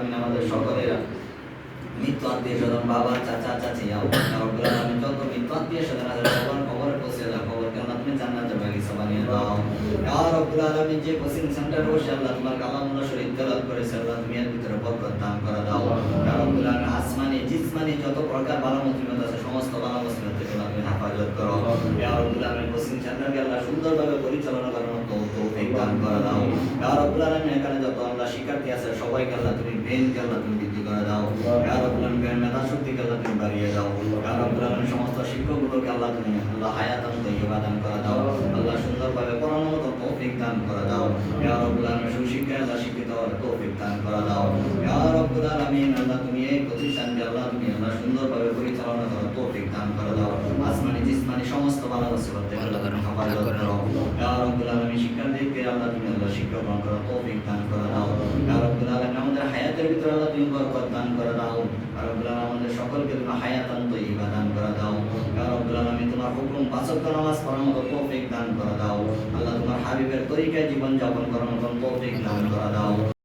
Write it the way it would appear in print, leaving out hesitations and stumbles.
আলামিন আমাদের সকলের মৃত্যু আত্মীয় স্বজন বাবা চাচা চাচি রব্বুল আলামিন যত মৃত্যু আত্মীয় স্বজন আছে সবার খবরে পৌঁছে দাও, খবরকে আল্লাহ তুমি জান্নাতের বাগিচা বানিয়ে দাও। ইয়া রব্বুল আলামিন যে কোচিং সেন্টারে বসে আল্লাহ তোমার কালামুল্লাহ শরীফ তেলাওয়াত করেছে আল্লাহ তুমি এর ভিতরে বরকত দান করে দাও। ইয়া রব্বুল আলামিন আসমানি জিসমানি যত প্রকার বালা মুসিবত আছে সমস্ত বালা মুসিবত থেকে আল্লাহ তুমি হেফাজত করো। ইয়া রব্বুল আলামিন কোচিং সেন্টারকে আল্লাহ সুন্দরভাবে পরিচালনা করার তৌফিক দান করে দাও। ইয়া রব্বুল আলামিন এখানে যত আল্লাহ শিক্ষার্থী আছে সবাইকে আল্লাহ তুমি ব্রেনকে আল্লাহ তুমি বৃদ্ধি করে দাও। ইয়া রব্বুল আলামিন মেধা শক্তিকে আল্লাহ তুমি বাড়িয়ে দাও। ইয়া রব্বুল আলামিন সমস্ত শিক্ষকগুলোকে আল্লাহ তুমি আল্লাহ হায়াতান তাইয়্যিবা দান করে দাও। আল্লাহ সুন্দরভাবে পড়ানোর মতো তৌফিক দান করে দাও। ইয়া রব্বুল আলামিন সুশিক্ষায় আল্লাহ শিক্ষিত হওয়ার তৌফিক দান করে দাও। ইয়া রব্বুল আলামিন আল্লাহ তুমি এই প্রতিষ্ঠানকে আল্লাহ তুমি আল্লাহ সুন্দরভাবে পরিচালনা করার তৌফিক দান করে দাও। আসমানি জিসমানি সমস্ত বালা মুসিবত থেকে আল্লাহ তুমি হেফাজত করো। ইয়া রব্বুল আলামিন শিক্ষার্থীকে আল্লাহ তুমি আল্লাহ শিক্ষা গ্রহণ করার তৌফিক দান করে দাও। ইয়া রব্বুল আলামিন আমাদের হায়াতের ভিতরে আল্লাহ তুমি বরকত দান করে দাও। ইয়া রব্বুল আলামিন আমাদের সকলকে তুমি হায়াতান তাইয়্যিবা দান করে দাও। ইয়া রব্বুল আলামিন তোমার হুকুম পাঁচ ওয়াক্ত নামাজ পড়ার মতো তৌফিক দান করে দাও। আল্লাহ তোমার হাবিবের তরিকায় জীবন যাপন করার মতো তৌফিক দান করে দাও।